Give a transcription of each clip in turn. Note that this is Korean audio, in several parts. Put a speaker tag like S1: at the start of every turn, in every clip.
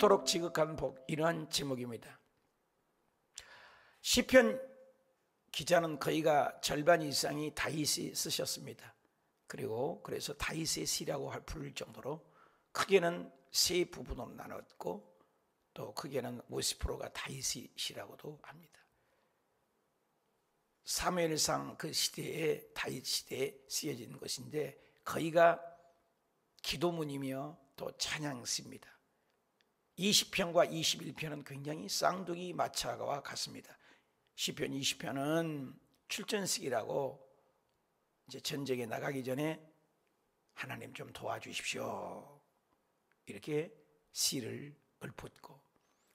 S1: 그토록 지극한 복, 이러한 제목입니다. 시편 기자는 거의가 절반 이상이 다윗이 쓰셨습니다. 그리고 그래서 다윗의 시라고 부를 정도로 크게는 세 부분으로 나눴고 또 크게는 50%가 다윗의 시라고도 합니다. 사무엘상 그 시대에 다윗 시대에 쓰여진 것인데 거의가 기도문이며 또 찬양시입니다. 20편과 21편은 굉장히 쌍둥이 마차와 같습니다. 시편 20편은 출전식이라고 이제 전쟁에 나가기 전에 하나님 좀 도와주십시오 이렇게 시를 읊었고,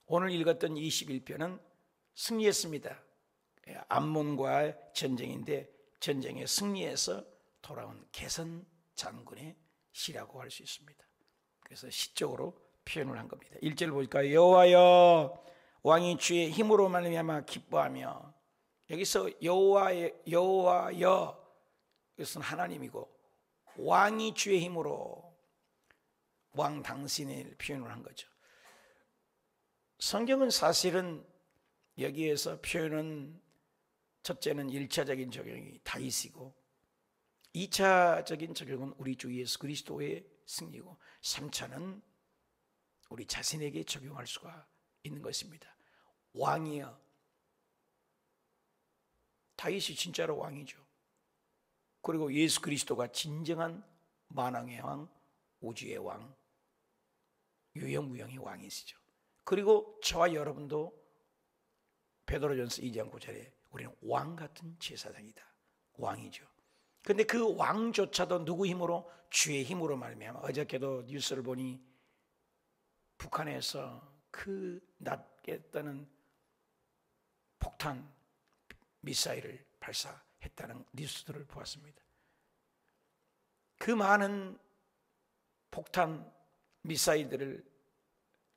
S1: 오늘 읽었던 21편은 승리했습니다. 암몬과 전쟁인데 전쟁에 승리해서 돌아온 개선 장군의 시라고 할 수 있습니다. 그래서 시적으로 표현을 한 겁니다. 1절 보니까 여호와여 왕이 주의 힘으로 말미암아 기뻐하며, 여기서 여호와여 이것은 하나님이고 왕이 주의 힘으로 왕 당신을 표현을 한 거죠. 성경은 사실은 여기에서 표현은 첫째는 1차적인 적용이 다윗이고 2차적인 적용은 우리 주 예수 그리스도의 승리고 3차는 우리 자신에게 적용할 수가 있는 것입니다. 왕이여, 다윗이 진짜로 왕이죠. 그리고 예수 그리스도가 진정한 만왕의 왕, 우주의 왕, 유영무영의 왕이시죠. 그리고 저와 여러분도 베드로전서 2장 9절에 우리는 왕 같은 제사장이다, 왕이죠. 그런데 그 왕조차도 누구 힘으로? 주의 힘으로 말미암아. 어저께도 뉴스를 보니 북한에서 그 낮게 떠는 폭탄 미사일을 발사했다는 뉴스들을 보았습니다. 그 많은 폭탄 미사일들을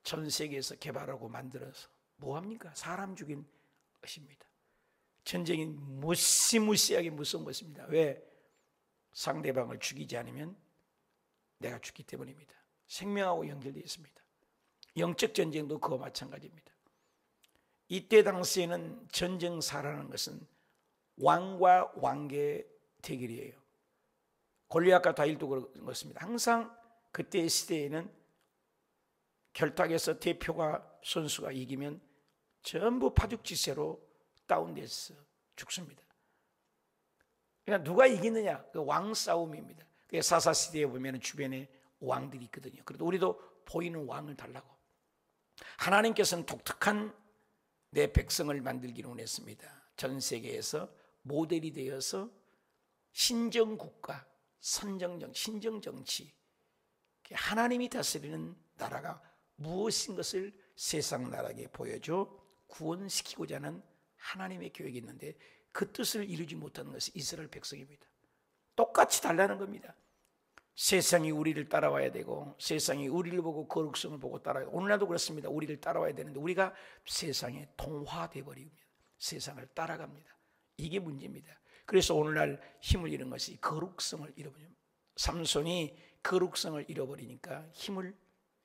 S1: 전 세계에서 개발하고 만들어서 뭐합니까? 사람 죽인 것입니다. 전쟁이 무시무시하게 무서운 것입니다. 왜? 상대방을 죽이지 않으면 내가 죽기 때문입니다. 생명하고 연결되어 있습니다. 영적 전쟁도 그와 마찬가지입니다. 이때 당시에는 전쟁사라는 것은 왕과 왕의 대결이에요. 골리앗과 다윗도 그렇습니다. 항상 그때의 시대에는 결탁에서 대표가 선수가 이기면 전부 파죽지세로 다운돼서 죽습니다. 그러니까 누가 이기느냐? 그 왕 싸움입니다. 사사시대에 보면 주변에 왕들이 있거든요. 그래도 우리도 보이는 왕을 달라고. 하나님께서는 독특한 내 백성을 만들기로 원했습니다. 전 세계에서 모델이 되어서 신정국가, 선정정, 신정정치, 하나님이 다스리는 나라가 무엇인 것을 세상 나라에 보여줘 구원시키고자 하는 하나님의 계획이 있는데 그 뜻을 이루지 못하는 것이 이스라엘 백성입니다. 똑같이 달라는 겁니다. 세상이 우리를 따라와야 되고 세상이 우리를 보고 거룩성을 보고 따라와야 되고, 오늘날도 그렇습니다. 우리를 따라와야 되는데 우리가 세상에 동화되어 버리면 세상을 따라갑니다. 이게 문제입니다. 그래서 오늘날 힘을 잃은 것이 거룩성을 잃어버립니다. 삼손이 거룩성을 잃어버리니까 힘을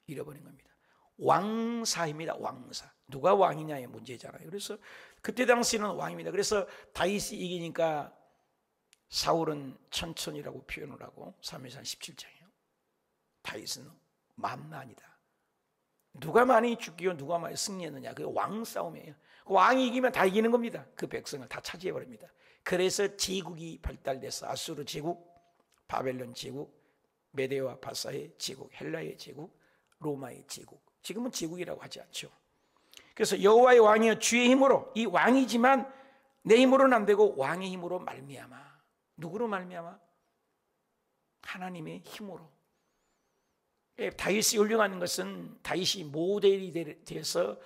S1: 잃어버린 겁니다. 왕사입니다. 왕사. 누가 왕이냐의 문제잖아요. 그래서 그때 당시는 왕입니다. 그래서 다윗이 이기니까 사울은 천천이라고 표현을 하고 사무엘상 17장이에요. 다윗은 만난이다. 누가 많이 죽이고 누가 많이 승리했느냐, 그 왕싸움이에요. 왕이 이기면 다 이기는 겁니다. 그 백성을 다 차지해버립니다. 그래서 제국이 발달돼서 아수르 제국, 바벨론 제국, 메데와 바사의 제국, 헬라의 제국, 로마의 제국. 지금은 제국이라고 하지 않죠. 그래서 여호와의 왕이여 주의 힘으로, 이 왕이지만 내 힘으로는 안 되고 왕의 힘으로 말미암아. 누구로 말미암아? 하나님의 힘으로. 다윗이 훌륭한 것은 다윗이 모델이 돼서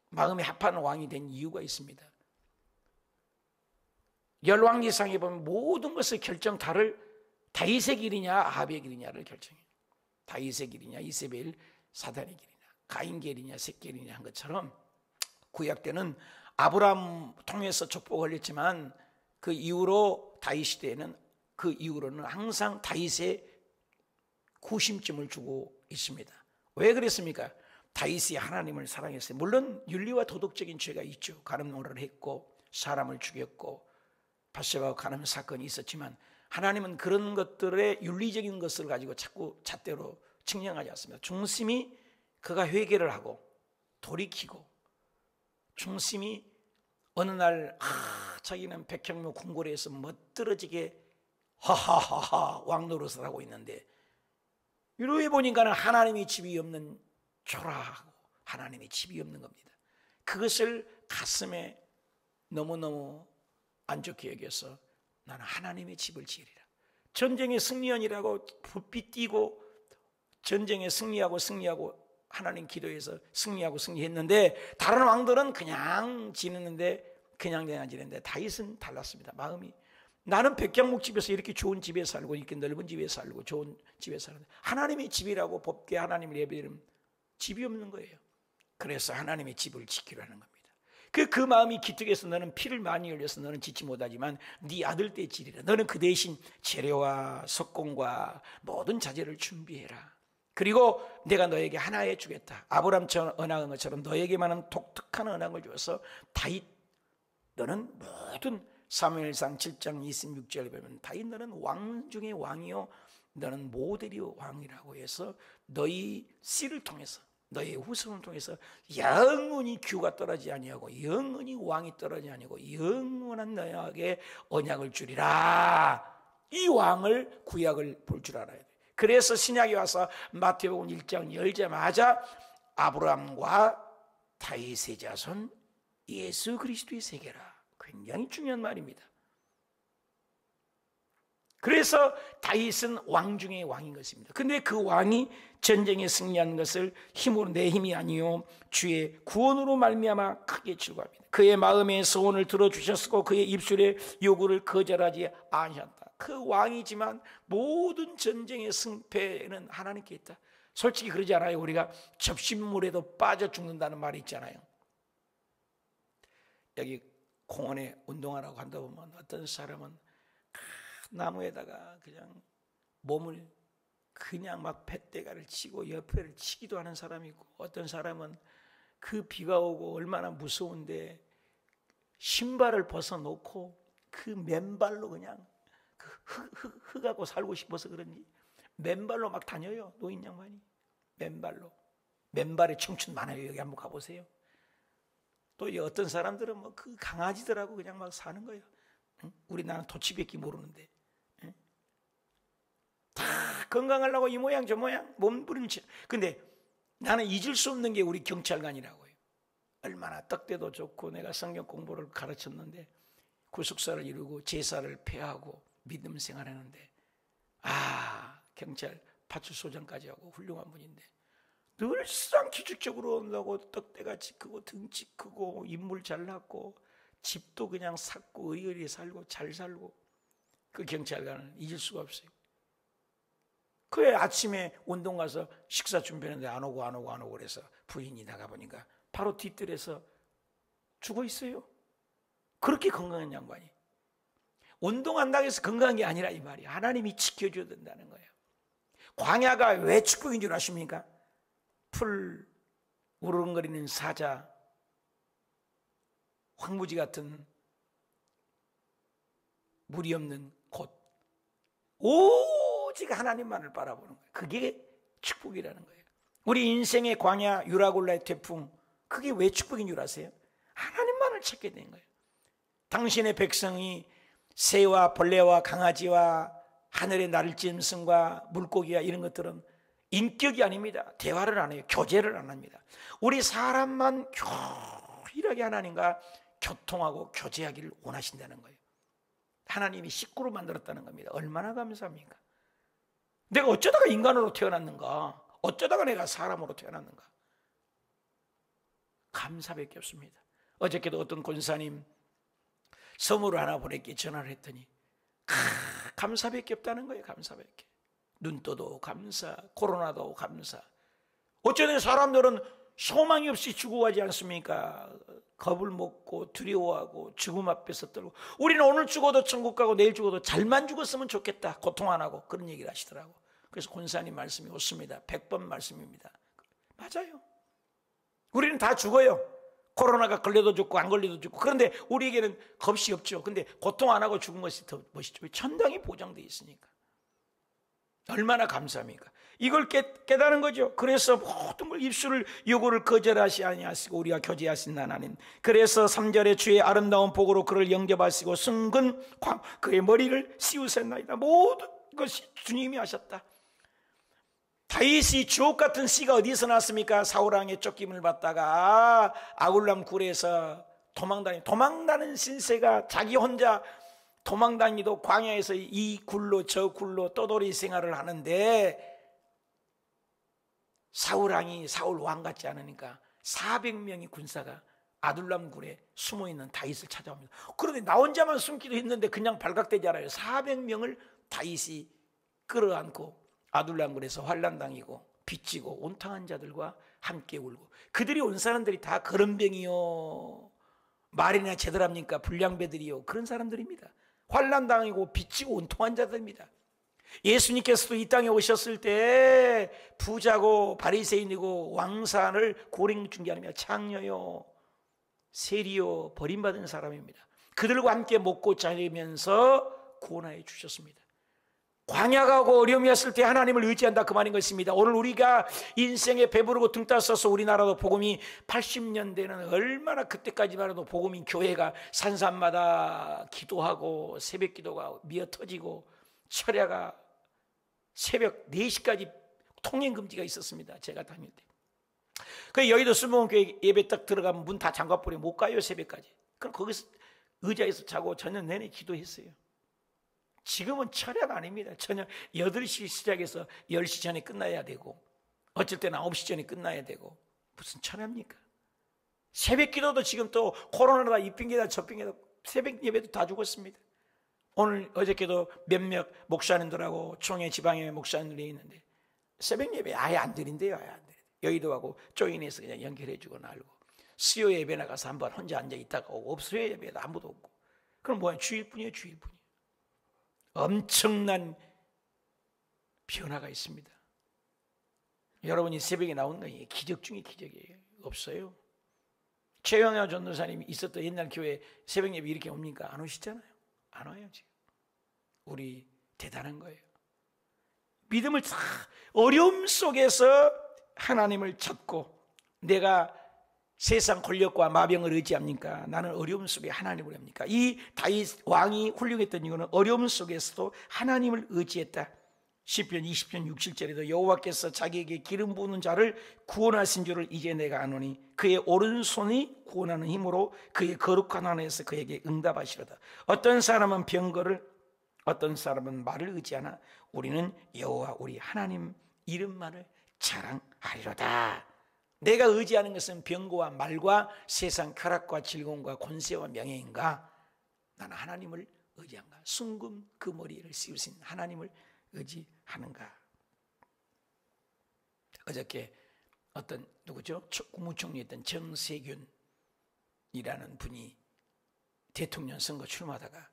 S1: 마음에 합하는 왕이 된 이유가 있습니다. 열왕기상에 보면 모든 것을 결정 다를 다윗의 길이냐 아합의 길이냐를 결정해요. 다윗의 길이냐 이세벨 사단의 길이냐 가인 길이냐 셋 길이냐 한 것처럼 구약 때는 아브라함 통해서 족보가 걸렸지만 그 이후로 다윗 시대에는 그 이후로는 항상 다윗의 구심점을 주고 있습니다. 왜 그랬습니까? 다윗이 하나님을 사랑했어요. 물론 윤리와 도덕적인 죄가 있죠. 간음노를 했고 사람을 죽였고 바세바와 간음 사건이 있었지만 하나님은 그런 것들의 윤리적인 것을 가지고 자꾸 잣대로 측량하지 않습니다. 중심이 그가 회개를 하고 돌이키고 중심이 어느 날 자기는 백향로 궁궐에서 멋들어지게 하하하하 왕노릇을 하고 있는데 이러해 보니까는 하나님의 집이 없는 초라하고 하나님의 집이 없는 겁니다. 그것을 가슴에 너무너무 안 좋게 여겨서 나는 하나님의 집을 지으리라. 전쟁의 승리원이라고 불빛 띄고 전쟁에 승리하고 하나님 기도해서 승리했는데 다른 왕들은 그냥 지냈는데 다윗은 달랐습니다. 마음이 나는 백향목 집에서 이렇게 좋은 집에 살고 이렇게 넓은 집에 살고 좋은 집에 사는데 하나님의 집이라고 법계 하나님을 예배드리면 집이 없는 거예요. 그래서 하나님의 집을 지키려 하는 겁니다. 그 마음이 기특해서 너는 피를 많이 흘려서 너는 짓지 못하지만 네 아들 때 지리라. 너는 그 대신 재료와 석공과 모든 자재를 준비해라. 그리고 내가 너에게 하나에 주겠다. 아브람처럼 언약한 것처럼 너에게만은 독특한 언약을 주어서 다윗 너는 모든 사무엘상 7장 26절에 보면 다윗 너는 왕 중의 왕이요 너는 모델이 왕이라고 해서 너희 씨를 통해서 너의 후손을 통해서 영원히 규가 떨어지지 아니하고 영원히 왕이 떨어지지 아니하고 영원한 너에게 언약을 주리라. 이 왕을 구약을 볼 줄 알아야 돼. 그래서 신약이 와서 마태복음 1장 열자마자 아브라함과 다윗의 자손 예수 그리스도의 세계라. 굉장히 중요한 말입니다. 그래서 다윗은 왕 중의 왕인 것입니다. 근데 그 왕이 전쟁에 승리한 것을 힘으로 내 힘이 아니요 주의 구원으로 말미암아 크게 즐거워합니다. 그의 마음의 소원을 들어주셨고 그의 입술의 요구를 거절하지 아니하셨다. 그 왕이지만 모든 전쟁의 승패는 하나님께 있다. 솔직히 그러지 않아요? 우리가 접신물에도 빠져 죽는다는 말이 있잖아요. 여기 공원에 운동하라고 간다 보면 어떤 사람은 나무에다가 그냥 몸을 그냥 막 뱃대가를 치고 옆에를 치기도 하는 사람이 있고 어떤 사람은 그 비가 오고 얼마나 무서운데 신발을 벗어놓고 그 맨발로 그냥 흙하고 살고 싶어서 그런지 맨발로 막 다녀요. 노인 양반이 맨발에 청춘 많아요. 여기 한번 가보세요. 또 어떤 사람들은 뭐 그 강아지들하고 그냥 막 사는 거예요. 응? 우리 나는 토치밖에 모르는데 응? 다 건강하려고 이 모양 저 모양 몸부림치. 근데 나는 잊을 수 없는 게 우리 경찰관이라고요. 얼마나 떡대도 좋고 내가 성경 공부를 가르쳤는데 구속사를 이루고 제사를 폐하고 믿음 생활하는데 경찰 파출소장까지 하고 훌륭한 분인데 늘상 기축적으로 온다고 떡대같이 크고 등치 크고 인물 잘났고 집도 그냥 샀고 의열히 살고 잘 살고 그 경찰관을 잊을 수가 없어요. 그래 아침에 운동 가서 식사 준비하는데 안 오고 그래서 부인이 나가보니까 바로 뒤뜰에서 죽어 있어요. 그렇게 건강한 양반이. 운동한다고 해서 건강한 게 아니라 이 말이에요. 하나님이 지켜줘야 된다는 거예요. 광야가 왜 축복인 줄 아십니까? 풀 우르릉거리는 사자, 황무지 같은 물이 없는 곳, 오직 하나님만을 바라보는 거예요. 그게 축복이라는 거예요. 우리 인생의 광야, 유라굴라의 태풍, 그게 왜 축복인 줄 아세요? 하나님만을 찾게 된 거예요. 당신의 백성이 새와 벌레와 강아지와 하늘의 날짐승과 물고기와 이런 것들은 인격이 아닙니다. 대화를 안 해요. 교제를 안 합니다. 우리 사람만 유일하게 하나님과 교통하고 교제하기를 원하신다는 거예요. 하나님이 식구로 만들었다는 겁니다. 얼마나 감사합니까? 내가 어쩌다가 인간으로 태어났는가? 어쩌다가 내가 사람으로 태어났는가? 감사밖에 없습니다. 어저께도 어떤 권사님 선물을 하나 보냈기에 전화를 했더니 감사밖에 없다는 거예요. 감사밖에. 눈 떠도 감사, 코로나도 감사. 어쩌면 사람들은 소망이 없이 죽어가지 않습니까? 겁을 먹고 두려워하고 죽음 앞에서 떨고. 우리는 오늘 죽어도 천국 가고 내일 죽어도 잘만 죽었으면 좋겠다. 고통 안 하고 그런 얘기를 하시더라고. 그래서 권사님 말씀이 옳습니다. 100번 말씀입니다. 맞아요. 우리는 다 죽어요. 코로나가 걸려도 죽고 안 걸려도 죽고. 그런데 우리에게는 겁이 없죠. 근데 고통 안 하고 죽은 것이 더 멋있죠. 천당이 보장되어 있으니까. 얼마나 감사합니까? 이걸 깨달은 거죠. 그래서 모든 걸 입술을 요구를 거절하시 아니하시고 우리와 교제하신 하나님. 그래서 3절에 주의 아름다운 복으로 그를 영접하시고 승근 그의 머리를 씌우셨나이다. 모든 것이 주님이 하셨다. 다윗이 주옥 같은 씨가 어디서 났습니까? 사울왕의 쫓김을 받다가 아굴람 굴에서 도망다니는 신세가 자기 혼자 도망다니도 광야에서 이 굴로 저 굴로 떠돌이 생활을 하는데 사울왕이 사울 왕 같지 않으니까 400명의 군사가 아둘람 굴에 숨어있는 다윗을 찾아옵니다. 그런데 나 혼자만 숨기도 했는데 그냥 발각되지 않아요. 400명을 다윗이 끌어안고 아둘람 굴에서 환난당이고 빚지고 온탕한 자들과 함께 울고, 그들이 온 사람들이 다 거름병이요 말이나 제대로 합니까? 불량배들이요, 그런 사람들입니다. 환난당이고 빚지고 온통한 자들입니다. 예수님께서도 이 땅에 오셨을 때 부자고 바리새인이고 왕산을 고랭 중개하며 창녀요 세리요 버림받은 사람입니다. 그들과 함께 먹고 자려면서 구원하여 주셨습니다. 광야 가고 어려움이 왔을 때 하나님을 의지한다, 그 말인 것입니다. 오늘 우리가 인생에 배부르고 등 따서서 우리나라도 복음이 80년대는 얼마나, 그때까지만 해도 복음이 교회가 산산마다 기도하고 새벽 기도가 미어터지고 철야가 새벽 4시까지 통행금지가 있었습니다. 제가 다닐 때. 그 여의도 수목원교회 예배 딱 들어가면 문 다 잠가버리고 못 가요, 새벽까지. 그럼 거기서 의자에서 자고 저녁 내내 기도했어요. 지금은 철야가 아닙니다. 저녁 8시 시작해서 10시 전에 끝나야 되고, 어쩔 때는 9시 전에 끝나야 되고, 무슨 철야입니까? 새벽 기도도 지금 또 코로나다 이 핑계다 저 핑계다 새벽 예배도 다 죽었습니다. 오늘 어저께도 몇몇 목사님들하고 총회 지방의 목사님들이 있는데 새벽 예배 아예 안 드린대요. 아예 안 드린대요. 여의도하고 조인해서 그냥 연결해주고 날고, 수요 예배 나가서 한번 혼자 앉아 있다가 오고, 수요 예배도 아무도 없고, 그럼 뭐야? 주일뿐이에요. 주일뿐이에요. 엄청난 변화가 있습니다. 여러분이 새벽에 나오는 건 기적 중에 기적이에요. 없어요. 최영하 전도사님이 있었던 옛날 교회 새벽 예배 이렇게 옵니까? 안 오시잖아요. 안 와요 지금. 우리 대단한 거예요. 믿음을 다 어려움 속에서 하나님을 찾고, 내가 세상 권력과 마병을 의지합니까? 나는 어려움 속에 하나님을 합니까? 이 다윗 왕이 훌륭했던 이유는 어려움 속에서도 하나님을 의지했다. 시편 20편 6, 7절에도 여호와께서 자기에게 기름 부은 자를 구원하신 줄을 이제 내가 아노니 그의 오른손이 구원하는 힘으로 그의 거룩한 하늘에서 그에게 응답하시로다. 어떤 사람은 병거를, 어떤 사람은 말을 의지하나 우리는 여호와 우리 하나님 이름만을 자랑하리로다. 내가 의지하는 것은 병거와 말과 세상 쾌락과 즐거움과 권세와 명예인가? 나는 하나님을 의지한가? 숭금 그 머리를 씌우신 하나님을 의지하는가? 어저께 어떤 누구죠? 국무총리였던 정세균이라는 분이 대통령 선거 출마하다가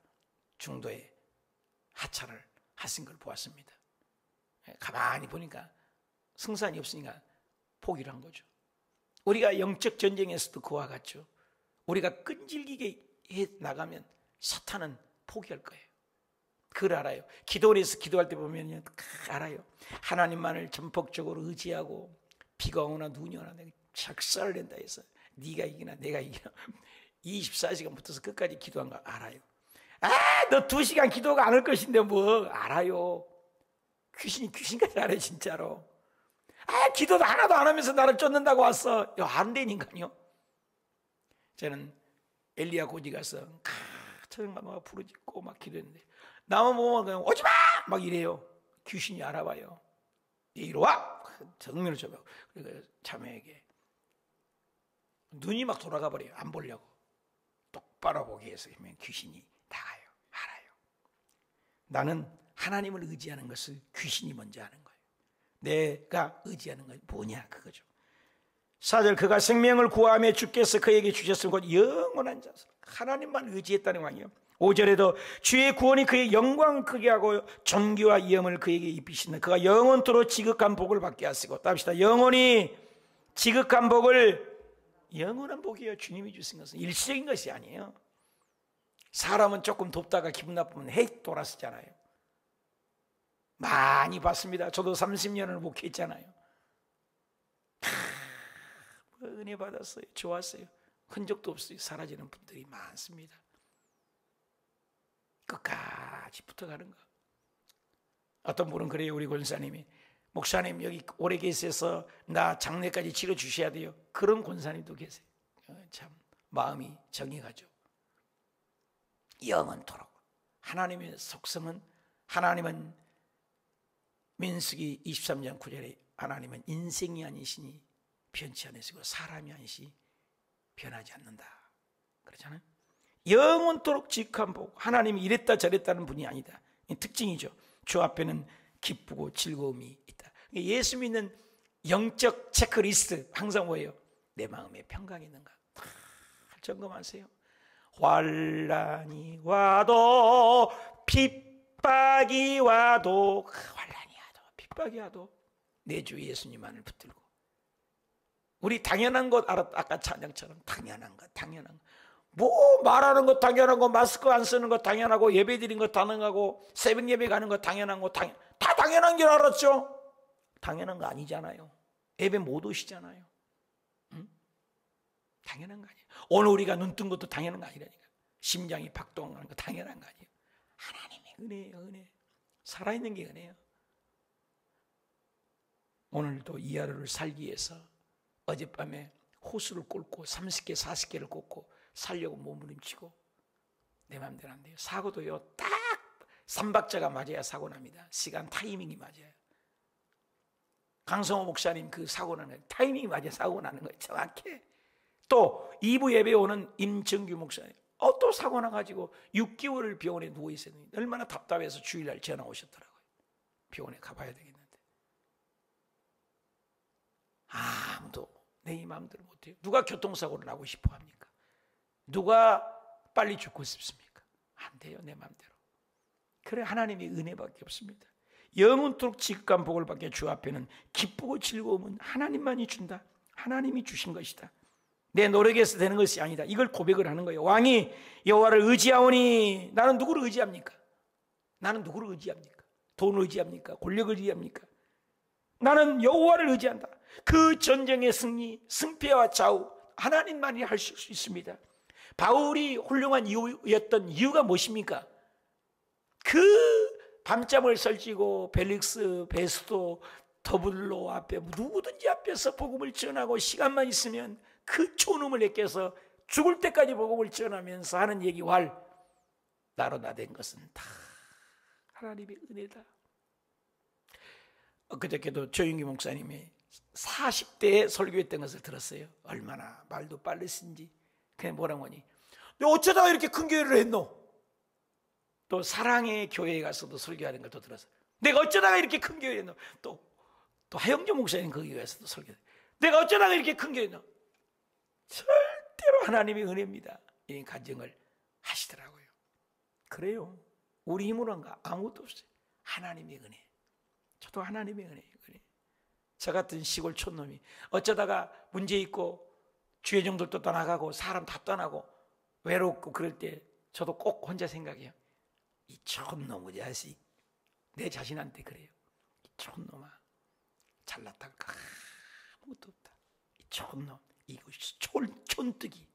S1: 중도에 하차를 하신 걸 보았습니다. 가만히 보니까 승산이 없으니까 포기를 한 거죠. 우리가 영적 전쟁에서도 그와 같죠. 우리가 끈질기게 해 나가면 사탄은 포기할 거예요. 그걸 알아요. 기도원에서 기도할 때 보면 알아요. 하나님만을 전폭적으로 의지하고 비가 오나 눈이 오나 내가 작사를 낸다 해서 네가 이기나 내가 이기나 24시간 붙어서 끝까지 기도한 거 알아요. 너 2시간 기도가 안 할 것인데 뭐 알아요. 귀신같이 알아요 진짜로. 기도도 하나도 안 하면서 나를 쫓는다고 왔어. 안 되니까요. 저는 엘리야 고지 가서 막 부르짖고 막 기도했는데, 나만 보면 그냥 오지마! 막 이래요. 귀신이 알아봐요. 이리 와! 정면을 쳐봐. 그러니까 자매에게 눈이 막 돌아가 버려요. 안 보려고. 똑바로 보기 위해서 하면 귀신이 나가요. 알아요. 나는 하나님을 의지하는 것을 귀신이 먼저 하는 거예요. 내가 의지하는 건 뭐냐 그거죠. 4절 그가 생명을 구하며 주께서 그에게 주셨으면 곧 영원한 자손, 하나님만 의지했다는 거예요. 5절에도 주의 구원이 그의 영광 크게 하고 존귀와 위엄을 그에게 입히시는 그가 영원토록 지극한 복을 받게 하시고, 답시다. 영원히 지극한 복을 영원한 복이에요. 주님이 주신 것은 일시적인 것이 아니에요. 사람은 조금 돕다가 기분 나쁘면 헤이 돌아서잖아요. 많이 봤습니다. 저도 30년을 목회했잖아요. 은혜 받았어요. 좋았어요. 흔적도 없어요. 사라지는 분들이 많습니다. 끝까지 붙어가는 거. 어떤 분은 그래요. 우리 권사님이, 목사님 여기 오래 계셔서 나 장례까지 치러주셔야 돼요. 그런 권사님도 계세요. 참 마음이 정이 가죠. 영원토록. 하나님의 속성은, 하나님은 민수기 23장 9절에 하나님은 인생이 아니시니 변치 않으시고 사람이 아니시 변하지 않는다 그러잖아요. 영원토록 지극한 복. 하나님이 이랬다 저랬다는 분이 아니다. 이 특징이죠. 주 앞에는 기쁘고 즐거움이 있다. 예수 믿는 영적 체크리스트 항상 뭐예요? 내 마음에 평강이 있는가 점검하세요. 환난이 와도 핍박이 와도, 환난이 와도 핍박이 와도 내 주 예수님만을 붙들고, 우리 당연한 것 아까 찬양처럼 당연한 것, 당연한 것, 뭐 말하는 것 당연한 거, 마스크 안 쓰는 거 당연하고, 예배 드리는 거 당연하고, 새벽 예배 가는 거 당연한 거, 다 당연한 줄 알았죠? 당연한 거 아니잖아요. 예배 못 오시잖아요. 응? 당연한 거 아니에요. 오늘 우리가 눈 뜬 것도 당연한 거 아니라니까. 심장이 박동하는 거 당연한 거 아니에요. 하나님의 은혜예요, 은혜. 살아있는 게 은혜예요. 오늘도 이 하루를 살기 위해서 어젯밤에 호수를 꽂고 30개, 40개를 꽂고 살려고 몸부림치고, 내 마음대로 안 돼요. 사고도요, 딱 3박자가 맞아야 사고 납니다. 시간 타이밍이 맞아요. 강성호 목사님 그 사고 나는 타이밍이 맞아야 사고 나는 거예요. 정확해. 또 2부 예배 오는 임정규 목사님, 또 사고 나가지고 6개월을 병원에 누워 있었는데 얼마나 답답해서 주일날 전화 오셨더라고요. 병원에 가봐야 되겠는데. 아무도 내 마음대로 못해요. 누가 교통사고를 나고 싶어 합니까? 누가 빨리 죽고 싶습니까? 안 돼요, 내 마음대로. 그래, 하나님의 은혜밖에 없습니다. 영원토록 지극한 복을 받게 주 앞에는 기쁘고 즐거움은 하나님만이 준다. 하나님이 주신 것이다. 내 노력에서 되는 것이 아니다. 이걸 고백을 하는 거예요. 왕이 여호와를 의지하오니, 나는 누구를 의지합니까? 나는 누구를 의지합니까? 돈을 의지합니까? 권력을 의지합니까? 나는 여호와를 의지한다. 그 전쟁의 승리, 승패와 좌우 하나님만이 할 수 있습니다. 바울이 훌륭한 이유였던 이유가 무엇입니까? 그 밤잠을 설치고 벨릭스, 베스도, 더블로 앞에 누구든지 앞에서 복음을 전하고 시간만 있으면 그 초놈을 내껴서 죽을 때까지 복음을 전하면서 하는 얘기와 나로 나된 것은 다 하나님의 은혜다. 그저께도 조윤기 목사님이 40대에 설교했던 것을 들었어요. 얼마나 말도 빠르신지. 그냥 뭐라고 하니, 너 어쩌다가 이렇게 큰 교회를 했노? 또 사랑의 교회에 가서도 설교하는 걸 또 들었어요. 내가 어쩌다가 이렇게 큰 교회를 했노? 또 하영조 목사님 그 교회에서도 설교해요. 내가 어쩌다가 이렇게 큰 교회를 했노? 절대로 하나님의 은혜입니다. 이 간증을 하시더라고요. 그래요. 우리 힘으로 한 거 아무것도 없어요. 하나님의 은혜. 저도 하나님의 은혜. 저 같은 시골 촌놈이 어쩌다가 문제 있고 주의 종들도 떠나가고 사람 다 떠나고 외롭고 그럴 때 저도 꼭 혼자 생각해요. 이 촌놈의 자식, 내 자신한테 그래요. 이 촌놈아, 잘났다 할까? 아무것도 없다. 이 촌놈, 이것이 촌뜨기,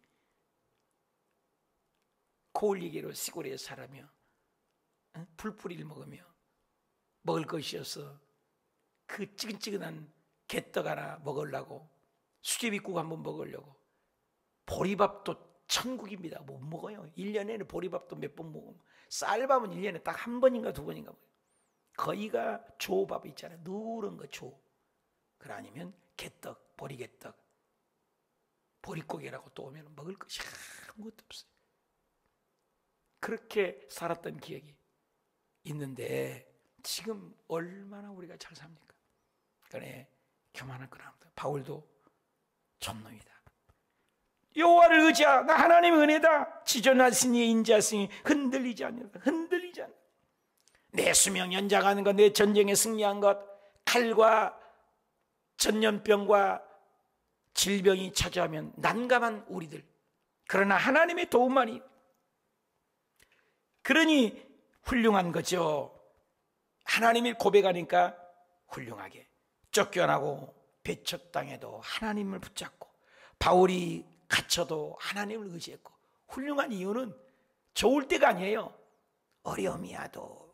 S1: 고을리기로 시골에 살아며 풀뿌리를 먹으며 먹을 것이어서 그 찌근찌근한 개떡 하나 먹으려고, 수제비국 한번 먹으려고, 보리밥도 천국입니다. 못 먹어요. 1년에는 보리밥도 몇 번 먹으면, 쌀밥은 1년에 딱 한 번인가 두 번인가 먹어요. 거기가 조밥 있잖아요. 누런 거 조. 그래 아니면 개떡, 보리개떡, 보리고기라고 또 오면 먹을 것이 아무것도 없어요. 그렇게 살았던 기억이 있는데 지금 얼마나 우리가 잘 삽니까? 그래, 교만할 건 아무도. 바울도 촌놈이다. 여호와를 의지하, 나 하나님의 은혜다. 지존하시니 인자하시니 흔들리지 않는다. 흔들리지 않는다. 내 수명 연장하는 것, 내 전쟁에 승리한 것, 칼과 전염병과 질병이 찾아오면 난감한 우리들, 그러나 하나님의 도움만이, 그러니 훌륭한 거죠. 하나님이 고백하니까 훌륭하게 쫓겨나고 배척당해도 하나님을 붙잡고, 바울이 갇혀도 하나님을 의지했고, 훌륭한 이유는 좋을 때가 아니에요. 어려움이 와도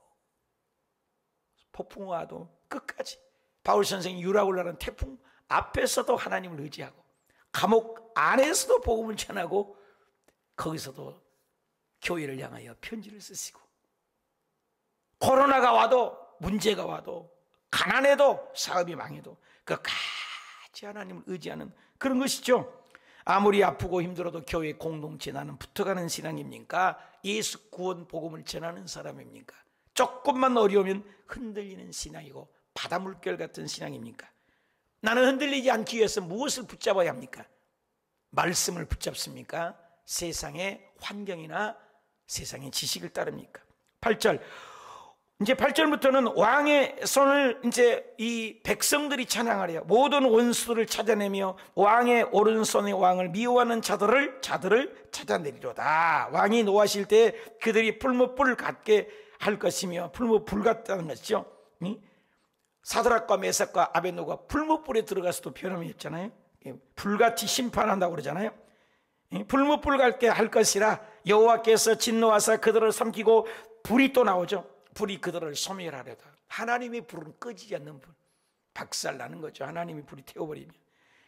S1: 폭풍 와도 끝까지, 바울 선생이 유라굴라는 태풍 앞에서도 하나님을 의지하고, 감옥 안에서도 복음을 전하고, 거기서도 교회를 향하여 편지를 쓰시고, 코로나가 와도, 문제가 와도, 가난해도, 사업이 망해도 끝까지 하나님을 의지하는 그런 것이죠. 아무리 아프고 힘들어도 교회 공동체 나는 붙어가는 신앙입니까? 예수 구원 복음을 전하는 사람입니까? 조금만 어려우면 흔들리는 신앙이고 바다 물결 같은 신앙입니까? 나는 흔들리지 않기 위해서 무엇을 붙잡아야 합니까? 말씀을 붙잡습니까? 세상의 환경이나 세상의 지식을 따릅니까? 8절, 이제 8절부터는 왕의 손을 이제 이 백성들이 찬양하래요. 모든 원수들을 찾아내며 왕의 오른손의 왕을 미워하는 자들을 찾아내리로다. 왕이 노하실 때 그들이 풀무불 같게 할 것이며, 풀무불 같다는 것이죠. 사드락과 메삭과 아벳노고가 풀무불에 들어가서도 변함이 없잖아요. 불같이 심판한다고 그러잖아요. 풀무불 같게 할 것이라 여호와께서 진노하사 그들을 삼키고, 불이 또 나오죠. 불이 그들을 소멸하려다. 하나님의 불은 꺼지지 않는 불, 박살나는 거죠. 하나님이 불이 태워버리면.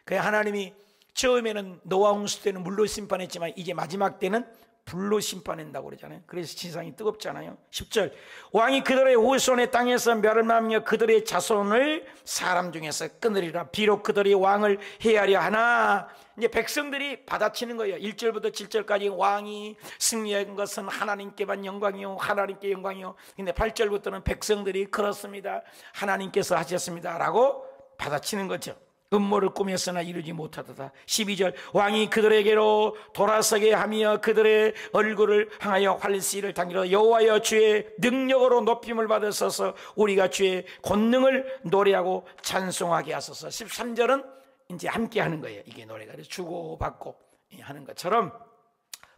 S1: 그래서 하나님이 처음에는 노아 홍수 때는 물로 심판했지만 이제 마지막 때는 불로 심판한다고 그러잖아요. 그래서 지상이 뜨겁잖아요. 10절, 왕이 그들의 후손의 땅에서 멸망하며 그들의 자손을 사람 중에서 끊으리라. 비록 그들이 왕을 해하려 하나. 이제 백성들이 받아치는 거예요. 1절부터 7절까지 왕이 승리한 것은 하나님께만 영광이요, 하나님께 영광이요. 근데 8절부터는 백성들이 그렇습니다, 하나님께서 하셨습니다 라고 받아치는 거죠. 음모를 꾸몄으나 이루지 못하도다. 12절, 왕이 그들에게로 돌아서게 하며 그들의 얼굴을 향하여 활시를 당기러 여호와여 주의 능력으로 높임을 받으소서. 우리가 주의 권능을 노래하고 찬송하게 하소서. 13절은 이제 함께 하는 거예요. 이게 노래가 주고받고 하는 것처럼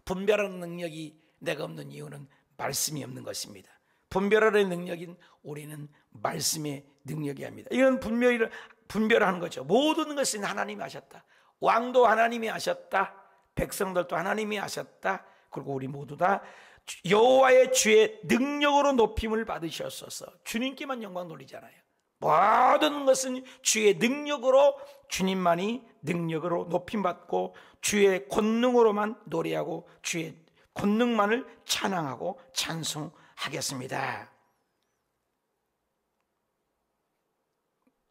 S1: 분별하는 능력이 내가 없는 이유는 말씀이 없는 것입니다. 분별하는 능력인 우리는 말씀의 능력이 합니다. 이건 분별하는 거죠. 모든 것은 하나님이 하셨다. 왕도 하나님이 하셨다. 백성들도 하나님이 하셨다. 그리고 우리 모두 다 여호와의 주의 능력으로 높임을 받으셨어서. 주님께만 영광 돌리잖아요. 모든 것은 주의 능력으로, 주님만이 능력으로 높임받고 주의 권능으로만 노래하고 주의 권능만을 찬양하고 찬송하겠습니다.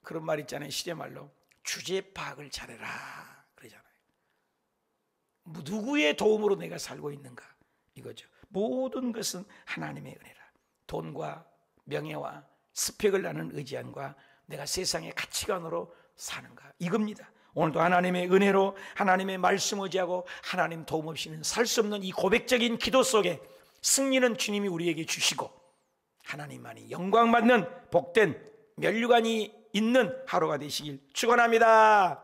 S1: 그런 말 있잖아요. 시대말로 주제 파악을 잘해라 그러잖아요. 누구의 도움으로 내가 살고 있는가 이거죠. 모든 것은 하나님의 은혜라. 돈과 명예와 스펙을 나는 의지함과 내가 세상의 가치관으로 사는가 이겁니다. 오늘도 하나님의 은혜로 하나님의 말씀 의지하고 하나님 도움 없이는 살 수 없는 이 고백적인 기도 속에 승리는 주님이 우리에게 주시고 하나님만이 영광받는 복된 면류관이 있는 하루가 되시길 축원합니다.